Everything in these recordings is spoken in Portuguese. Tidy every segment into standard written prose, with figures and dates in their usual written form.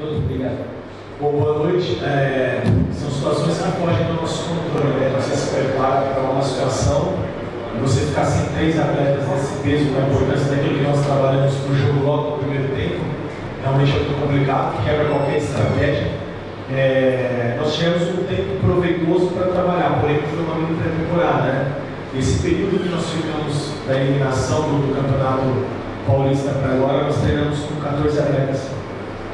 todos, obrigado. Bom, boa noite. São situações que fogem do nosso controle, né? Você se prepara para uma situação e você ficar sem 3 atletas nesse peso, com a importância daquilo que nós trabalhamos no jogo logo no primeiro tempo, realmente é muito complicado, quebra qualquer estratégia. Nós tivemos um tempo proveitoso para trabalhar, porém foi uma luta pré-temporada, né? Esse período que nós ficamos da eliminação do Campeonato Paulista para agora, nós treinamos com 14 atletas.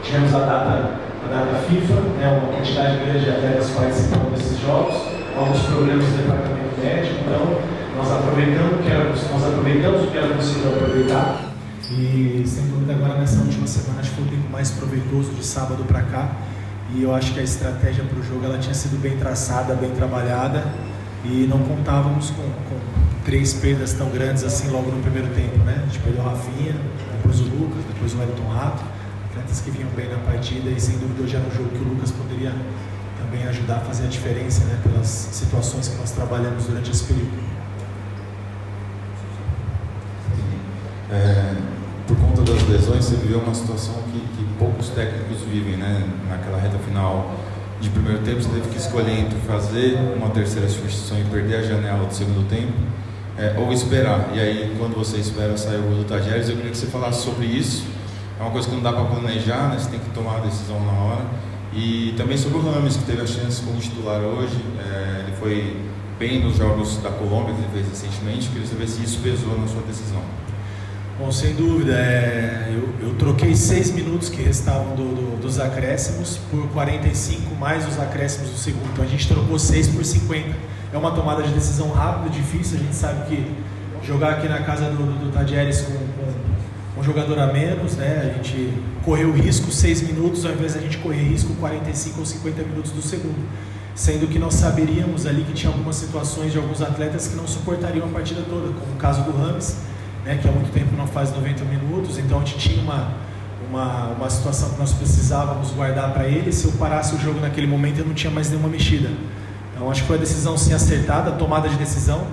Tivemos a data FIFA, né, uma quantidade grande de atletas participando desses jogos, alguns problemas do departamento médico, então nós aproveitamos o que era possível aproveitar. E sem dúvida agora nessa última semana acho que foi o tempo mais proveitoso de sábado para cá, e eu acho que a estratégia para o jogo ela tinha sido bem traçada, bem trabalhada, e não contávamos com 3 perdas tão grandes assim logo no primeiro tempo, né? A gente perdeu o Rafinha, depois o Lucas, depois o Wellington Rato, atletas que vinham bem na partida, e sem dúvida hoje era um jogo que o Lucas poderia também ajudar a fazer a diferença, né? Pelas situações que nós trabalhamos durante esse período. Por conta das lesões, você viveu uma situação que poucos técnicos vivem, né? Naquela reta final de primeiro tempo, você teve que escolher entre fazer uma terceira substituição e perder a janela do segundo tempo, ou esperar. E aí, quando você espera, sai o gol do Tajeres. Eu queria que você falasse sobre isso. É uma coisa que não dá para planejar, né? Você tem que tomar a decisão na hora. E também sobre o Rames, que teve a chance como titular hoje. Ele foi bem nos jogos da Colômbia que ele fez recentemente. Eu queria saber se isso pesou na sua decisão. Bom, sem dúvida, eu troquei 6 minutos que restavam dos acréscimos por 45 mais os acréscimos do segundo, então a gente trocou 6 por 50. É uma tomada de decisão rápida, difícil, a gente sabe que jogar aqui na casa do Tajeres com um jogador a menos, né? A gente correu risco 6 minutos ao invés de a gente correr risco 45 ou 50 minutos do segundo, sendo que nós saberíamos ali que tinha algumas situações de alguns atletas que não suportariam a partida toda, como o caso do Rames, né, que há muito tempo não faz 90 minutos, então a gente tinha uma situação que nós precisávamos guardar para ele. Se eu parasse o jogo naquele momento, eu não tinha mais nenhuma mexida. Então acho que foi a decisão sim acertada, a tomada de decisão.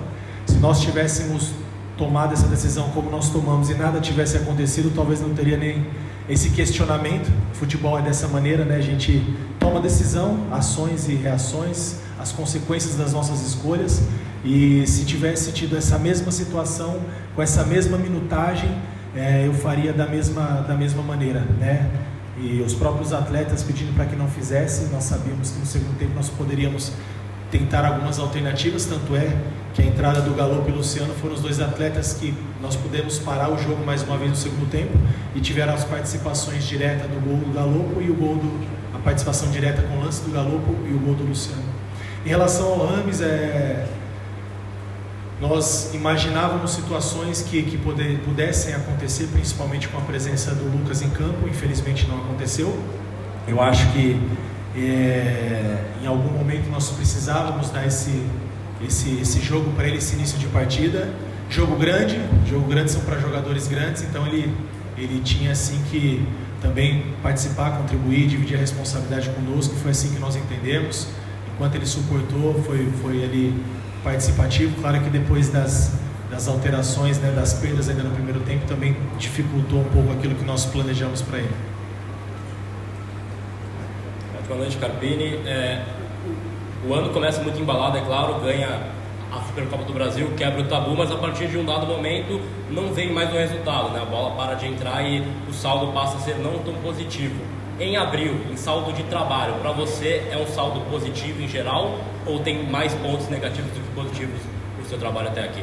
Se nós tivéssemos tomado essa decisão como nós tomamos e nada tivesse acontecido, talvez não teria nem esse questionamento. O futebol é dessa maneira, né? A gente toma decisão, ações e reações, as consequências das nossas escolhas. E se tivesse tido essa mesma situação, com essa mesma minutagem, eu faria da mesma maneira, né? E os próprios atletas pedindo para que não fizesse, nós sabíamos que no segundo tempo nós poderíamos tentar algumas alternativas, tanto é que a entrada do Galopo e o Luciano foram os 2 atletas que nós pudemos parar o jogo mais uma vez no segundo tempo, e tiveram as participações diretas do gol do Galopo e a participação direta com o lance do Galopo e o gol do Luciano. Em relação ao Rames, nós imaginávamos situações que pudessem acontecer, principalmente com a presença do Lucas em campo. Infelizmente não aconteceu. Eu acho que em algum momento nós precisávamos dar esse jogo para ele, esse início de partida. Jogo grande são para jogadores grandes, então ele tinha assim que também participar, contribuir, dividir a responsabilidade conosco. Foi assim que nós entendemos. Enquanto ele suportou, foi ali participativo. Claro que depois das alterações, né, das perdas ainda no primeiro tempo, também dificultou um pouco aquilo que nós planejamos para ele. Boa noite, Carpini. O ano começa muito embalado, é claro, ganha a Supercopa do Brasil, quebra o tabu, mas a partir de um dado momento não vem mais o resultado, né? A bola para de entrar e o saldo passa a ser não tão positivo. Em abril, em saldo de trabalho, para você é um saldo positivo em geral, ou tem mais pontos negativos do que positivos no seu trabalho até aqui?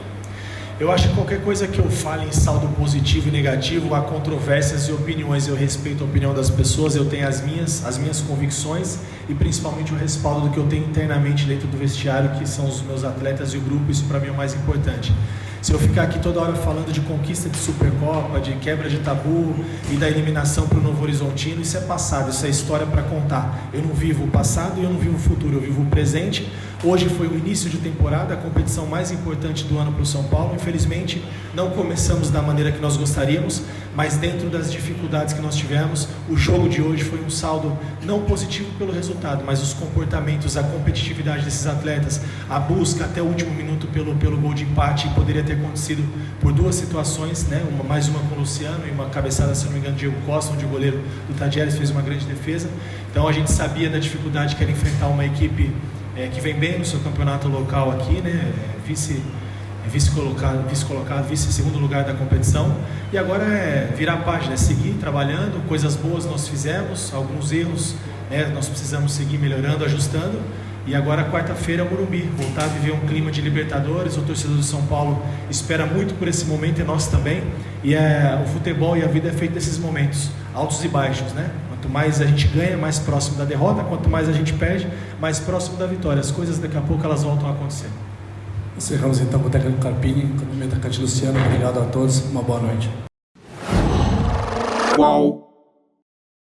Eu acho que qualquer coisa que eu fale em saldo positivo e negativo, há controvérsias e opiniões. Eu respeito a opinião das pessoas, eu tenho as minhas convicções e principalmente o respaldo do que eu tenho internamente dentro do vestiário, que são os meus atletas e o grupo. Isso para mim é o mais importante. Se eu ficar aqui toda hora falando de conquista de Supercopa, de quebra de tabu e da eliminação para o Novo Horizontino, isso é passado, isso é história para contar. Eu não vivo o passado e eu não vivo o futuro, eu vivo o presente, Hoje foi o início de temporada, a competição mais importante do ano para o São Paulo. Infelizmente, não começamos da maneira que nós gostaríamos, mas dentro das dificuldades que nós tivemos, o jogo de hoje foi um saldo não positivo pelo resultado, mas os comportamentos, a competitividade desses atletas, a busca até o último minuto pelo gol de empate, poderia ter acontecido por duas situações, né? Mais uma com o Luciano e uma cabeçada, se não me engano, Diego Costa, onde o goleiro do Tadieres fez uma grande defesa. Então a gente sabia da dificuldade que era enfrentar uma equipe que vem bem no seu campeonato local aqui, né? Vice-colocado, vice-segundo lugar da competição. E agora é virar a página, é seguir trabalhando, coisas boas nós fizemos, alguns erros, né? Nós precisamos seguir melhorando, ajustando. E agora, quarta-feira, é o Morumbi, voltar a viver um clima de Libertadores. O torcedor do São Paulo espera muito por esse momento e nós também. E o futebol e a vida é feito desses momentos, altos e baixos, né? Quanto mais a gente ganha, mais próximo da derrota. Quanto mais a gente perde, mais próximo da vitória. As coisas daqui a pouco elas voltam a acontecer. Encerramos então com o técnico Carpini, com o atacante Luciano. Obrigado a todos, uma boa noite. Qual?